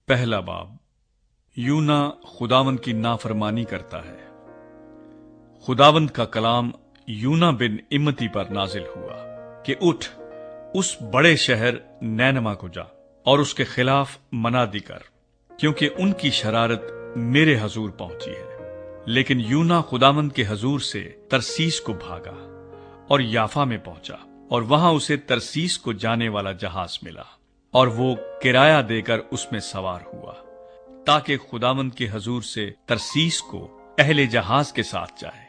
पहला बाब। यूना खुदावंद की नाफरमानी करता है। खुदावंद का कलाम यूना बिन इम्मती पर नाजिल हुआ कि उठ, उस बड़े शहर नैनवा को जा और उसके खिलाफ मनादी कर, क्योंकि उनकी शरारत मेरे हजूर पहुंची है। लेकिन यूना खुदावंद के हजूर से तरसीस को भागा और याफा में पहुंचा, और वहां उसे तरसीस को जाने वाला जहाज मिला, और वो किराया देकर उसमें सवार हुआ, ताकि खुदावंद के हजूर से तरसीस को अहले जहाज के साथ जाए।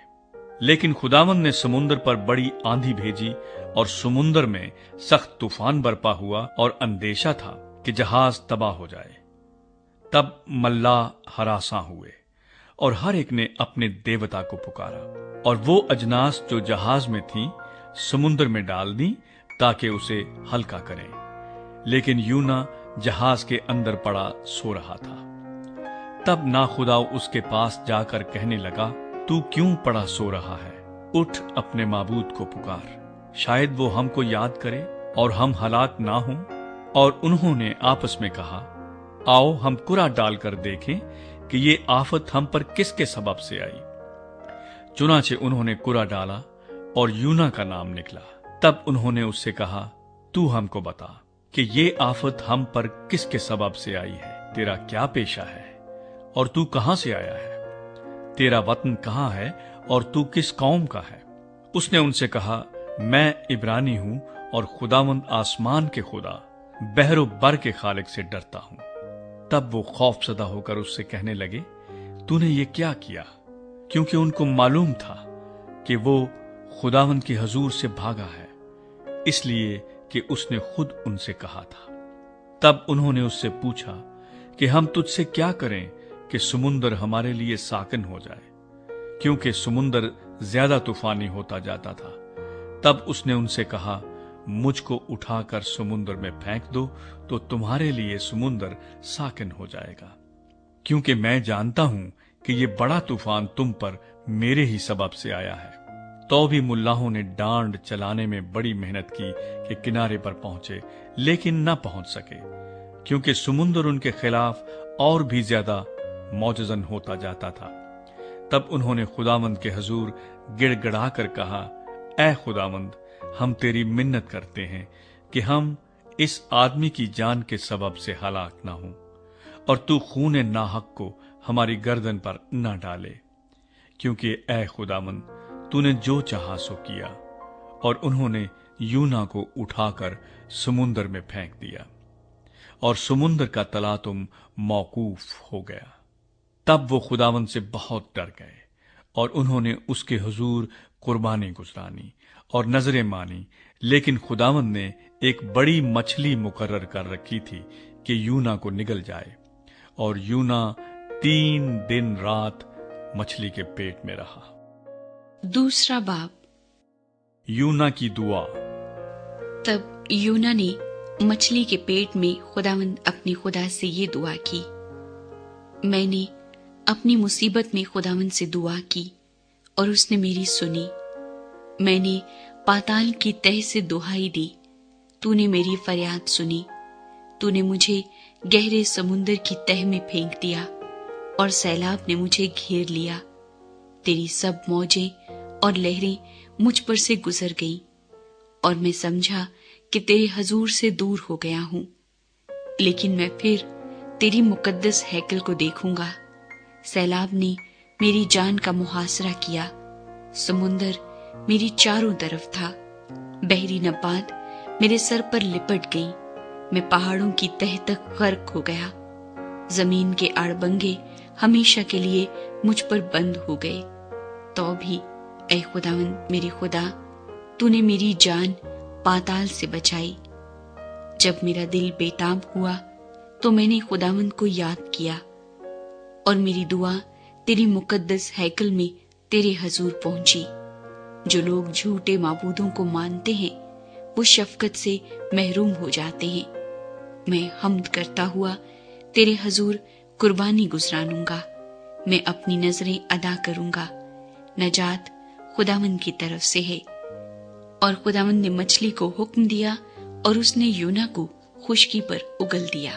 लेकिन खुदावंद ने समुद्र पर बड़ी आंधी भेजी, और समुद्र में सख्त तूफान बरपा हुआ, और अंदेशा था कि जहाज तबाह हो जाए। तब मल्लाह हरासा हुए, और हर एक ने अपने देवता को पुकारा, और वो अजनास जो जहाज में थी समुद्र में डाल दी, ताकि उसे हल्का करें। लेकिन यूना जहाज के अंदर पड़ा सो रहा था। तब नाखुदा उसके पास जाकर कहने लगा, तू क्यों पड़ा सो रहा है? उठ, अपने माबूद को पुकार, शायद वो हमको याद करे और हम हलाक ना हों। और उन्होंने आपस में कहा, आओ हम कुरा डालकर देखें कि ये आफत हम पर किसके सबब से आई। चुनाचे उन्होंने कुरा डाला और यूना का नाम निकला। तब उन्होंने उससे कहा, तू हमको बता कि ये आफत हम पर किसके सबब से आई है। तेरा क्या पेशा है और तू कहां से आया है? तेरा वतन कहां है और तू किस कौम का है? उसने उनसे कहा, मैं इब्रानी हूं और खुदावंद आसमान के खुदा बहरो बर के खालिक से डरता हूं। तब वो खौफसदा होकर उससे कहने लगे, तूने ये क्या किया? क्योंकि उनको मालूम था कि वो खुदावंद के हजूर से भागा है, इसलिए कि उसने खुद उनसे कहा था। तब उन्होंने उससे पूछा कि हम तुझसे क्या करें कि समुंदर हमारे लिए साकिन हो जाए, क्योंकि समुंदर ज्यादा तूफानी होता जाता था। तब उसने उनसे कहा, मुझको उठाकर समुंदर में फेंक दो, तो तुम्हारे लिए समुंदर साकिन हो जाएगा, क्योंकि मैं जानता हूं कि ये बड़ा तूफान तुम पर मेरे ही सबब से आया है। तो भी मुल्लाहों ने डांड चलाने में बड़ी मेहनत की कि किनारे पर पहुंचे, लेकिन न पहुंच सके, क्योंकि समुंदर उनके खिलाफ और भी ज्यादा मौजजन होता जाता था। तब उन्होंने खुदावंद के हजूर गिड़गिड़ा कर कहा, ऐ खुदावंद, हम तेरी मिन्नत करते हैं कि हम इस आदमी की जान के सबब से हलाक ना हों, और तू खून नाहक को हमारी गर्दन पर न डाले, क्योंकि ऐ खुदावंद, तूने जो चाहा सो किया। और उन्होंने यूना को उठाकर समुंदर में फेंक दिया, और समुंदर का तलातुम मौकूफ हो गया। तब वो खुदावंद से बहुत डर गए, और उन्होंने उसके हुजूर कुर्बानी गुजरानी और नजरें मानी। लेकिन खुदावंद ने एक बड़ी मछली मुकर्रर कर रखी थी कि यूना को निगल जाए, और यूना 3 दिन रात मछली के पेट में रहा। दूसरा बाब। यूना की दुआ। तब यूना ने मछली के पेट में खुदावंद अपने खुदा से ये दुआ की। मैंने अपनी मुसीबत में खुदावंद से दुआ की और उसने मेरी सुनी। मैंने पाताल की तह से दुहाई दी, तूने मेरी फरियाद सुनी। तूने मुझे गहरे समुंदर की तह में फेंक दिया, और सैलाब ने मुझे घेर लिया। तेरी सब मौजें और लहरें मुझ पर से गुजर गईं, और मैं समझा कि तेरे हजूर से दूर हो गया हूं। लेकिन मैं फिर तेरी मुकद्दस हैकल को देखूंगा। सैलाब ने मेरी जान का मुहासरा किया, समुंदर मेरी चारों तरफ था। बहरी नबात मेरे सर पर लिपट गई, मैं पहाड़ों की तह तक गर्क हो गया। जमीन के आड़बंगे हमेशा के लिए मुझ पर बंद हो गए। तो भी ऐ खुदावंद मेरे खुदा, तूने मेरी जान पाताल से बचाई। जब मेरा दिल बेताब हुआ तो मैंने खुदावंद को याद किया, और मेरी दुआ तेरी मुकद्दस हैकल में तेरे हजूर पहुंची। जो लोग झूठे माबूदों को मानते हैं वो शफकत से महरूम हो जाते हैं। मैं हम्द करता हुआ तेरे हजूर कुर्बानी गुजरानूंगा। मैं अपनी नजरें अदा करूंगा। नजात खुदावंद की तरफ से है। और खुदावंद ने मछली को हुक्म दिया, और उसने यूना को खुशकी पर उगल दिया।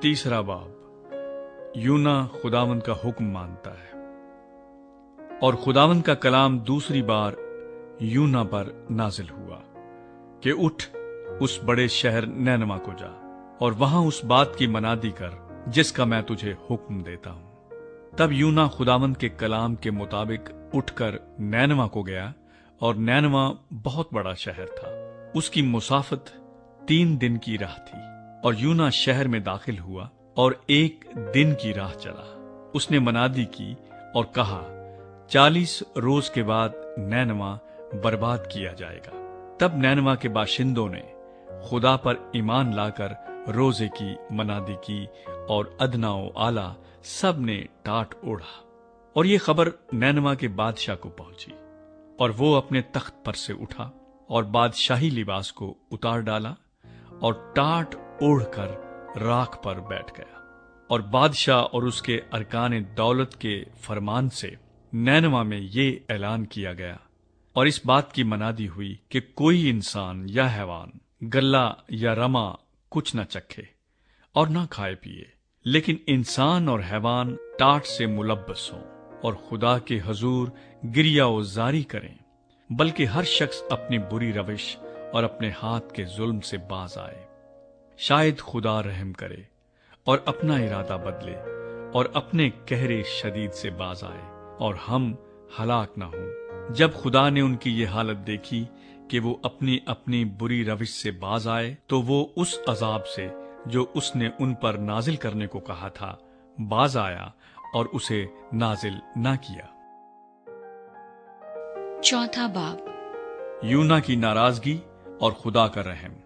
तीसरा बाब। यूना खुदावंद का हुक्म मानता है। और खुदावंद का कलाम दूसरी बार यूना पर नाजिल हुआ कि उठ, उस बड़े शहर नैनवा को जा और वहां उस बात की मनादी कर जिसका मैं तुझे हुक्म देता हूं। तब यूना खुदावंद के कलाम के मुताबिक उठकर नैनवा को गया, और नैनवा बहुत बड़ा शहर था। उसकी मुसाफत 3 दिन की राह थी। और यूना शहर में दाखिल हुआ और 1 दिन की राह चला। उसने मनादी की और कहा, 40 रोज के बाद नैनवा बर्बाद किया जाएगा। तब नैनवा के बाशिंदों ने खुदा पर ईमान लाकर रोजे की मनादी की, और अदना व आला सब ने टाट ओढ़ा। और ये खबर नैनवा के बादशाह को पहुंची, और वो अपने तख्त पर से उठा और बादशाही लिबास को उतार डाला और टाट ओढ़कर राख पर बैठ गया। और बादशाह और उसके अरकान दौलत के फरमान से नैनवा में ये ऐलान किया गया और इस बात की मनादी हुई कि कोई इंसान या हैवान गल्ला या रमा कुछ न चखे और न खाए पिए, लेकिन इंसान और हैवान टाट से मुलब्बस हों और खुदा के हजूर गिरिया व जारी करें, बल्कि हर शख्स अपनी बुरी रविश और अपने हाथ के जुल्म से बाज आए। शायद खुदा रहम करे और अपना इरादा बदले और अपने कहरे शदीद से बाज आए और हम हलाक न हों। जब खुदा ने उनकी ये हालत देखी कि वो अपनी अपनी बुरी रविश से बाज आए, तो वो उस अजाब से जो उसने उन पर नाजिल करने को कहा था बाज आया और उसे नाजिल ना किया। चौथा बाब। यूना की नाराजगी और खुदा का रहम।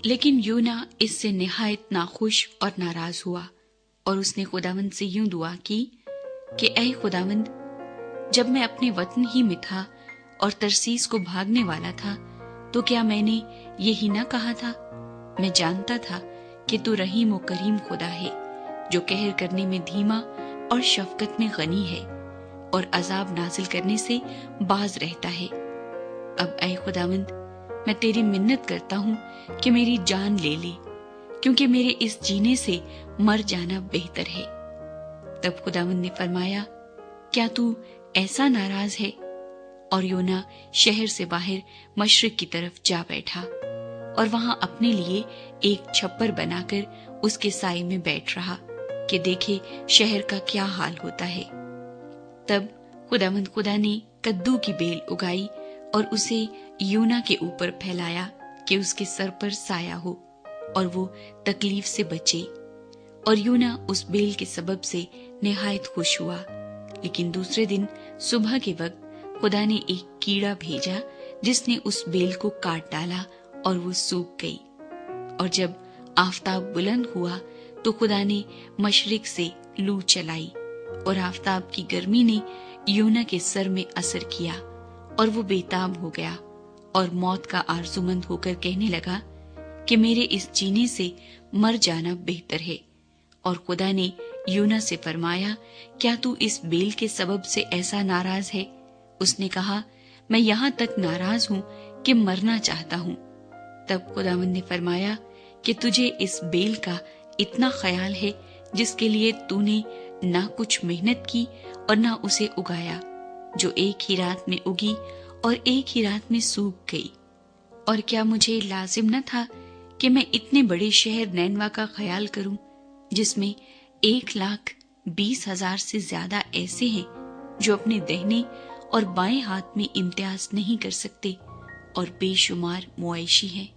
लेकिन यूना इससे निहायत नाखुश और नाराज हुआ, और उसने खुदावंद से यूं दुआ की कि ऐ खुदावंद, जब मैं अपने वतन ही में था और तरसीस को भागने वाला था, तो क्या मैंने यही ना कहा था? मैं जानता था कि तू रहीम व करीम खुदा है, जो कहर करने में धीमा और शफकत में गनी है और अजाब नाजिल करने से बाज रहता है। अब ऐ खुदावंद, मैं तेरी मिन्नत करता हूँ कि मेरी जान ले ले, क्योंकि मेरे इस जीने से मर जाना बेहतर है। तब खुदावंद ने फरमाया, क्या तू ऐसा नाराज है? और यूना शहर से बाहर मशरिक की तरफ जा बैठा और वहां अपने लिए एक छप्पर बनाकर उसके साए में बैठ रहा कि देखे शहर का क्या हाल होता है। तब खुदावंद खुदा ने कद्दू की बेल उगाई और उसे यूना के ऊपर फैलाया कि उसके सर पर साया हो और वो तकलीफ से बचे। और यूना उस बेल के सबब से निहायत खुश हुआ। लेकिन दूसरे दिन सुबह के वक्त खुदा ने एक कीड़ा भेजा जिसने उस बेल को काट डाला और वो सूख गई। और जब आफताब बुलंद हुआ तो खुदा ने मशरिक से लू चलाई और आफताब की गर्मी ने यूना के सर में असर किया और वो बेताब हो गया और मौत का आरज़ूमंद होकर कहने लगा कि मेरे इस जीने से मर जाना बेहतर है। और खुदा ने यूना से फरमाया, क्या तू इस बेल के सबब से ऐसा नाराज है? उसने कहा, मैं यहाँ तक नाराज हूँ कि मरना चाहता हूँ। तब खुदावंद ने फरमाया कि तुझे इस बेल का इतना ख्याल है जिसके लिए तूने ना कुछ मेहनत की और ना उसे उगाया, जो एक ही रात में उगी और एक ही रात में सूख गई। और क्या मुझे लाजिम न था कि मैं इतने बड़े शहर नैनवा का ख्याल करूं, जिसमें 1,20,000 से ज्यादा ऐसे हैं जो अपने दाहिने और बाएं हाथ में इम्तियाज नहीं कर सकते और बेशुमार मुआइशी हैं।